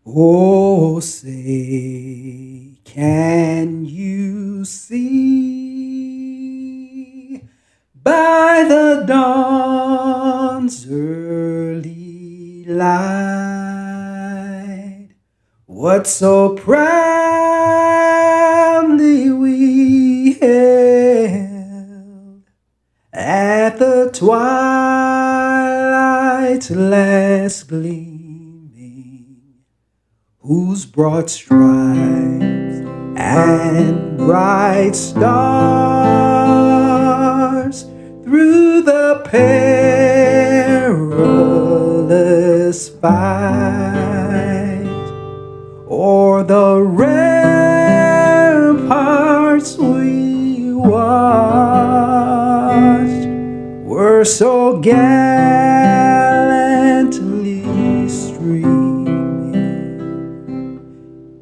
Oh, say, can you see by the dawn's early light what so proudly we held at the twilight's last gleaming, whose broad stripes and bright stars through the perilous fight o'er the ramparts we watched were so gallantly streaming,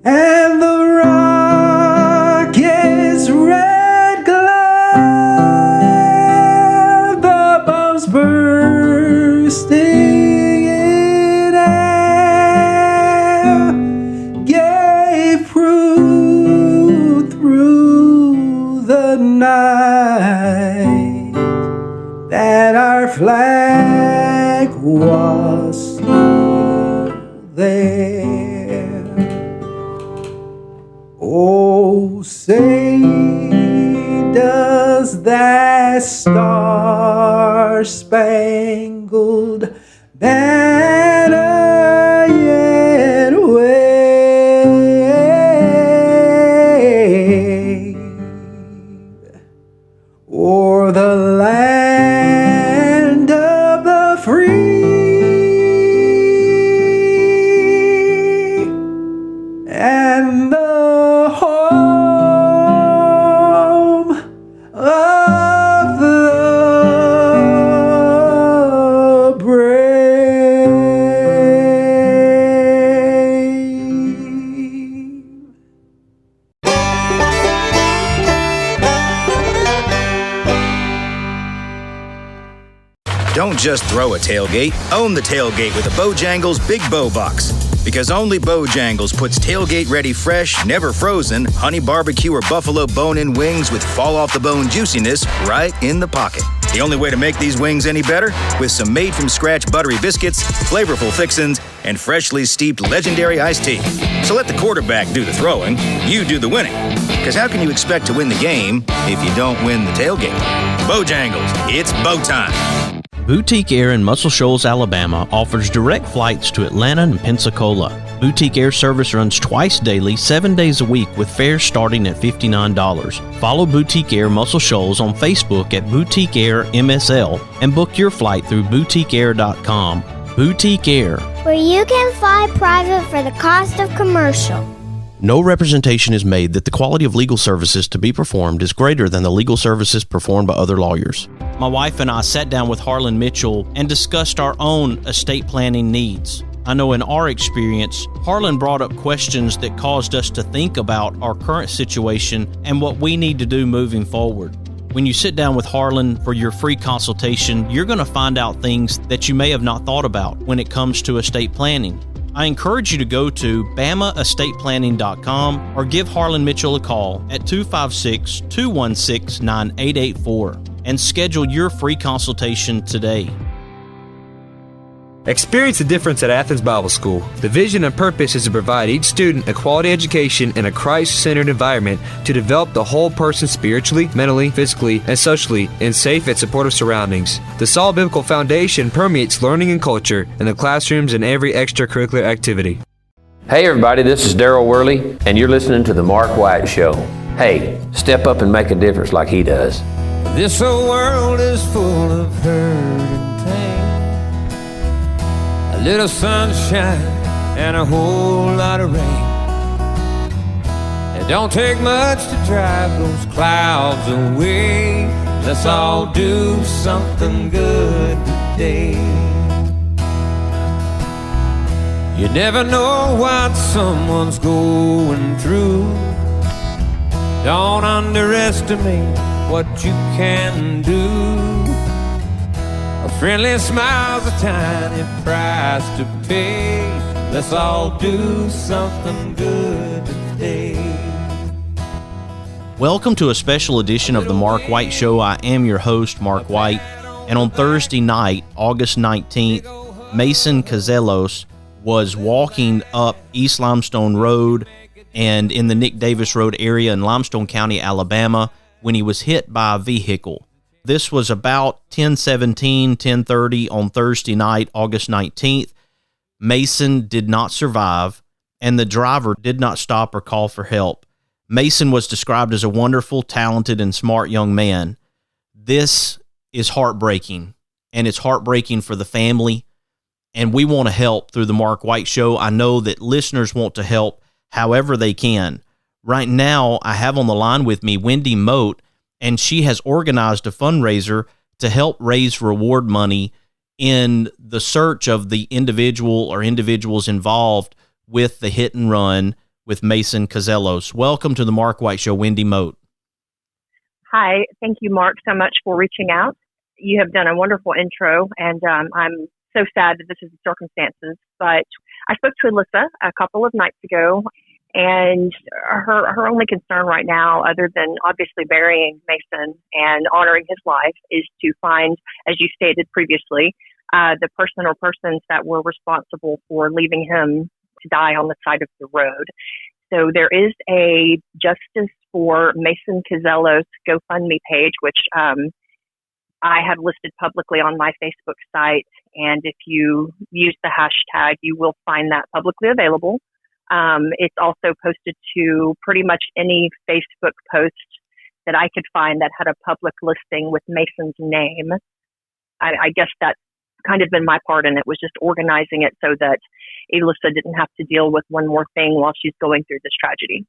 and the rocket's red glare, the bombs bursting in air, gave proof through the night that our flag was still there. Oh, say, does that star-spangled banner yet wave o'er the land of the free and the home of the brave? Don't just throw a tailgate, own the tailgate with a Bojangles Big Bow Box. Because only Bojangles puts tailgate-ready fresh, never frozen, honey barbecue or buffalo bone-in wings with fall-off-the-bone juiciness right in the pocket. The only way to make these wings any better? With some made-from-scratch buttery biscuits, flavorful fixins, and freshly steeped legendary iced tea. So let the quarterback do the throwing, you do the winning. Because how can you expect to win the game if you don't win the tailgate? Bojangles, it's bow time. Boutique Air in Muscle Shoals, Alabama offers direct flights to Atlanta and Pensacola. Boutique Air service runs twice daily, 7 days a week with fares starting at $59. Follow Boutique Air Muscle Shoals on Facebook at Boutique Air MSL and book your flight through boutiqueair.com. Boutique Air, where you can fly private for the cost of commercial. No representation is made that the quality of legal services to be performed is greater than the legal services performed by other lawyers. My wife and I sat down with Harlan Mitchell and discussed our own estate planning needs. I know in our experience, Harlan brought up questions that caused us to think about our current situation and what we need to do moving forward. When you sit down with Harlan for your free consultation, you're going to find out things that you may have not thought about when it comes to estate planning. I encourage you to go to BamaEstatePlanning.com or give Harlan Mitchell a call at 256-216-9884 and schedule your free consultation today. Experience the difference at Athens Bible School. The vision and purpose is to provide each student a quality education in a Christ-centered environment to develop the whole person spiritually, mentally, physically, and socially in safe and supportive surroundings. The solid biblical foundation permeates learning and culture in the classrooms and every extracurricular activity. Hey everybody, this is Daryl Worley, and you're listening to The Mark White Show. Hey, step up and make a difference like he does. This old world is full of hurt and pain. A little sunshine and a whole lot of rain. It don't take much to drive those clouds away. Let's all do something good today. You never know what someone's going through. Don't underestimate what you can do. A friendly smile's a tiny price to pay. Let's all do something good today. Welcome to a special edition of the Mark White Show. I am your host, Mark White, and on Thursday night, August 19th, Mason Cozelos was walking up East Limestone Road and in the Nick Davis Road area in Limestone County, Alabama, when he was hit by a vehicle. This was about 10:30 on Thursday night, August 19th. Mason did not survive, and the driver did not stop or call for help. Mason was described as a wonderful, talented, and smart young man. This is heartbreaking, and it's heartbreaking for the family, and we want to help through the Mark White Show. I know that listeners want to help however they can. Right now, I have on the line with me Wendi Mote, and she has organized a fundraiser to help raise reward money in the search of the individual or individuals involved with the hit and run with Mason Cozelos. Welcome to the Mark White Show, Wendi Mote. Hi, thank you, Mark, so much for reaching out. You have done a wonderful intro, and I'm so sad that this is the circumstances, but I spoke to Alyssa a couple of nights ago, and her only concern right now, other than obviously burying Mason and honoring his life, is to find, as you stated previously, the person or persons that were responsible for leaving him to die on the side of the road. So there is a Justice for Mason Cozelos GoFundMe page, which I have listed publicly on my Facebook site. And if you use the hashtag, you will find that publicly available. It's also posted to pretty much any Facebook post that I could find that had a public listing with Mason's name. I guess that's kind of been my part in it, was just organizing it so that Alyssa didn't have to deal with one more thing while she's going through this tragedy.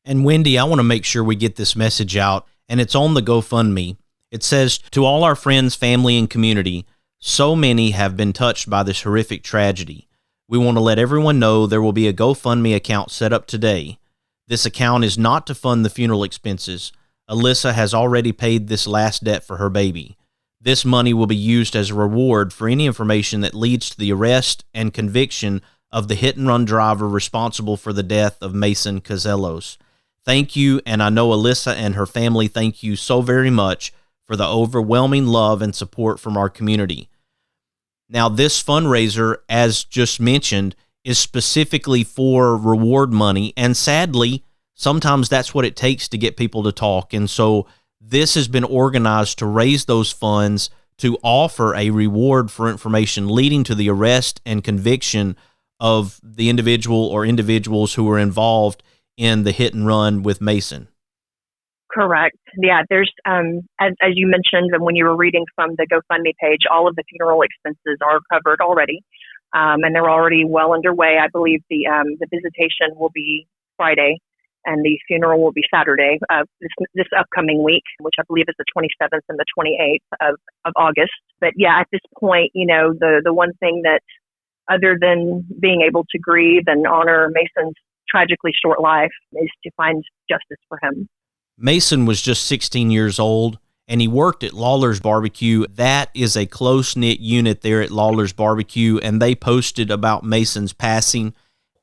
And Wendi, I want to make sure we get this message out, and it's on the GoFundMe. It says, to all our friends, family, and community, so many have been touched by this horrific tragedy. We want to let everyone know there will be a GoFundMe account set up today. This account is not to fund the funeral expenses. Alyssa has already paid this last debt for her baby. This money will be used as a reward for any information that leads to the arrest and conviction of the hit-and-run driver responsible for the death of Mason Cozelos. Thank you, and I know Alyssa and her family thank you so very much for the overwhelming love and support from our community. Now, this fundraiser, as just mentioned, is specifically for reward money, and sadly, sometimes that's what it takes to get people to talk. And so this has been organized to raise those funds to offer a reward for information leading to the arrest and conviction of the individual or individuals who were involved in the hit and run with Mason. Correct. Yeah, there's, as you mentioned, and when you were reading from the GoFundMe page, all of the funeral expenses are covered already, and they're already well underway. I believe the visitation will be Friday, and the funeral will be Saturday, this upcoming week, which I believe is the 27th and the 28th of August. But yeah, at this point, you know, the one thing that, other than being able to grieve and honor Mason's tragically short life, is to find justice for him. Mason was just 16 years old, and he worked at Lawler's Barbecue. That is a close-knit unit there at Lawler's Barbecue, and they posted about Mason's passing.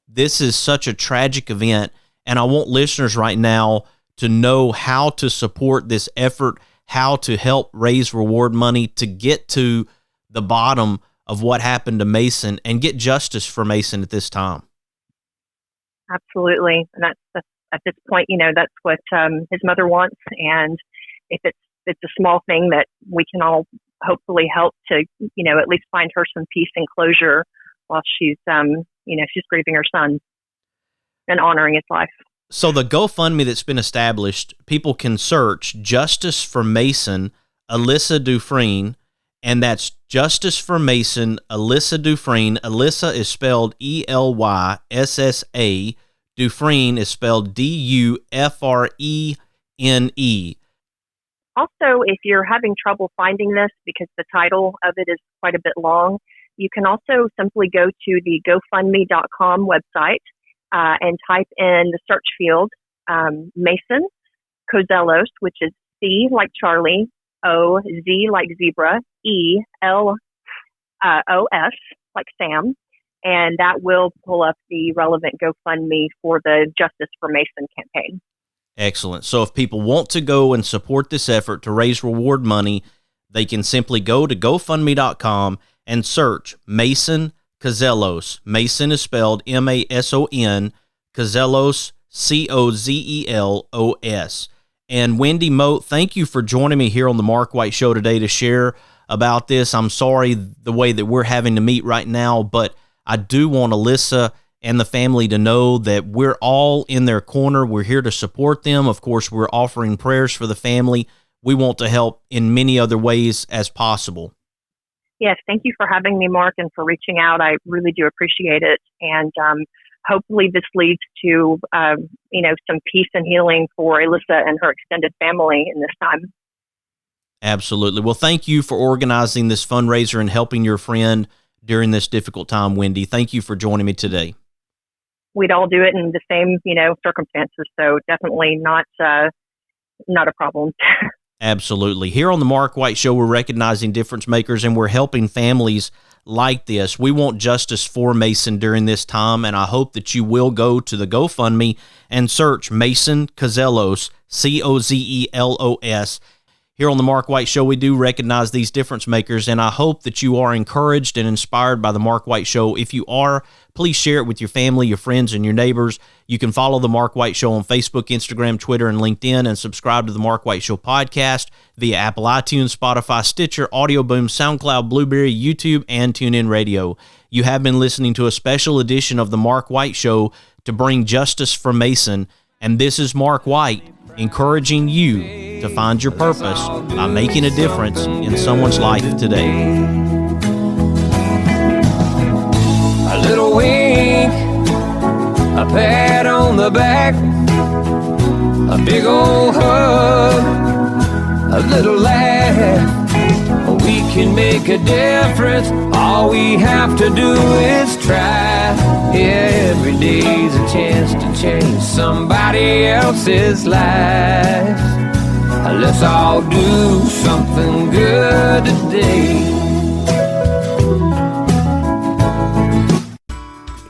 This is such a tragic event, and I want listeners right now to know how to support this effort, how to help raise reward money to get to the bottom of what happened to Mason and get justice for Mason at this time. Absolutely. And that's at this point, you know, that's what his mother wants. And if it's a small thing that we can all hopefully help to, you know, at least find her some peace and closure while she's, she's grieving her son and honoring his life. So the GoFundMe that's been established, people can search Justice for Mason, Alyssa Dufresne, and that's Justice for Mason, Alyssa Dufresne. Alyssa is spelled Elyssa. Dufresne is spelled Dufrene. Also, if you're having trouble finding this because the title of it is quite a bit long, you can also simply go to the GoFundMe.com website and type in the search field Mason Cozelos, which is C like Charlie, O, Z like zebra, E, L, O, S like Sam. and that will pull up the relevant GoFundMe for the Justice for Mason campaign. Excellent. So if people want to go and support this effort to raise reward money, they can simply go to GoFundMe.com and search Mason Cozelos. Mason is spelled Mason, Cozelos, Cozelos. And Wendi Mote, thank you for joining me here on the Mark White Show today to share about this. I'm sorry the way that we're having to meet right now, but I do want Alyssa and the family to know that we're all in their corner. We're here to support them. Of course, we're offering prayers for the family. We want to help in many other ways as possible. Yes, thank you for having me, Mark, and for reaching out. I really do appreciate it. And hopefully this leads to, some peace and healing for Alyssa and her extended family in this time. Absolutely. Well, thank you for organizing this fundraiser and helping your friend during this difficult time, Wendi. Thank you for joining me today. We'd all do it in the same, circumstances. So definitely not a problem. Absolutely. Here on the Mark White Show, we're recognizing difference makers and we're helping families like this. We want justice for Mason during this time, and I hope that you will go to the GoFundMe and search Mason Cozelos, Cozelos. Here on the Mark White Show, we do recognize these difference makers, and I hope that you are encouraged and inspired by the Mark White Show. If you are, please share it with your family, your friends, and your neighbors. You can follow the Mark White Show on Facebook, Instagram, Twitter, and LinkedIn, and subscribe to the Mark White Show podcast via Apple iTunes, Spotify, Stitcher, Audio Boom, SoundCloud, Blueberry, YouTube, and TuneIn Radio. You have been listening to a special edition of the Mark White Show to bring justice for Mason, and this is Mark White, encouraging you to find your purpose by making a difference in someone's life today. A little wink, a pat on the back, a big old hug, a little laugh. We can make a difference. All we have to do is try. Yeah, every day's a chance to change somebody else's life. Let's all do something good today.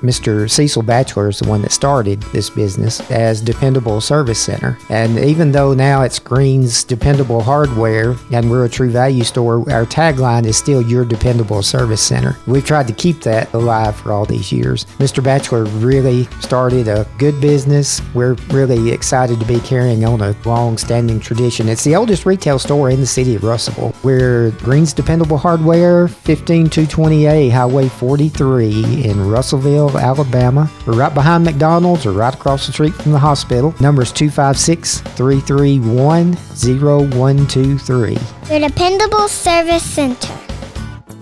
Mr. Cecil Batchelor is the one that started this business as Dependable Service Center. And even though now it's Green's Dependable Hardware and we're a True Value store, our tagline is still Your Dependable Service Center. We've tried to keep that alive for all these years. Mr. Batchelor really started a good business. We're really excited to be carrying on a long-standing tradition. It's the oldest retail store in the city of Russellville. We're Green's Dependable Hardware, 15220A Highway 43 in Russellville, Alabama. We're right behind McDonald's or right across the street from the hospital. Number is 256-331-0123. Your Dependable Service Center.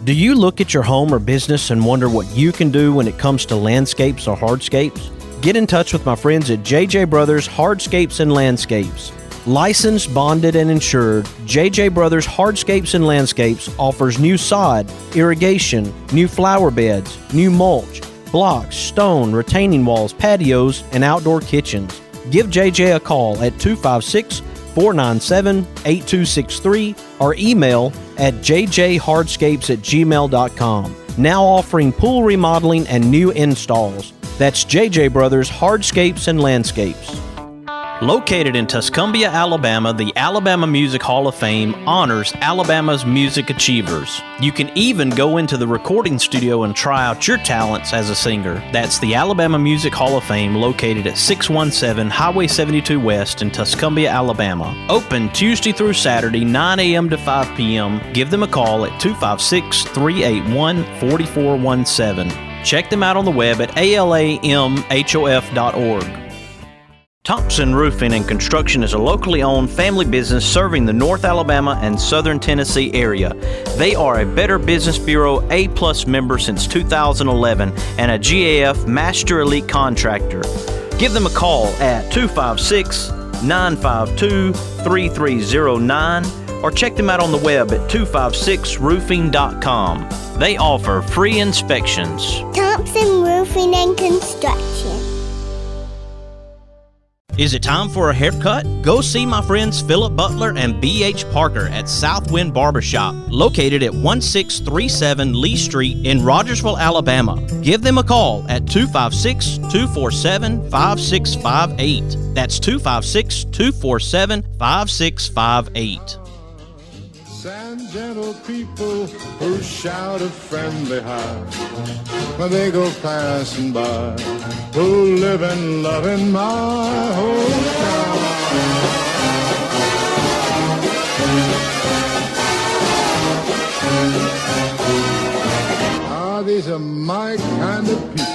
Do you look at your home or business and wonder what you can do when it comes to landscapes or hardscapes? Get in touch with my friends at JJ Brothers Hardscapes and Landscapes. Licensed, bonded, and insured, JJ Brothers Hardscapes and Landscapes offers new sod, irrigation, new flower beds, new mulch, blocks, stone, retaining walls, patios, and outdoor kitchens. Give JJ a call at 256-497-8263 or email at jjhardscapes@gmail.com. Now offering pool remodeling and new installs. That's JJ Brothers Hardscapes and Landscapes. Located in Tuscumbia, Alabama, the Alabama Music Hall of Fame honors Alabama's music achievers. You can even go into the recording studio and try out your talents as a singer. That's the Alabama Music Hall of Fame, located at 617 Highway 72 West in Tuscumbia, Alabama. Open Tuesday through Saturday, 9 a.m. to 5 p.m. Give them a call at 256-381-4417. Check them out on the web at alamhof.org. Thompson Roofing and Construction is a locally owned family business serving the North Alabama and Southern Tennessee area. They are a Better Business Bureau A+ member since 2011 and a GAF Master Elite Contractor. Give them a call at 256-952-3309 or check them out on the web at 256roofing.com. They offer free inspections. Thompson Roofing and Construction. Is it time for a haircut? Go see my friends Philip Butler and B.H. Parker at Southwind Barbershop, located at 1637 Lee Street in Rogersville, Alabama. Give them a call at 256-247-5658. That's 256-247-5658. And gentle people who shout a friendly hi when they go passing by, who live and love in my hometown. Ah, these are my kind of people.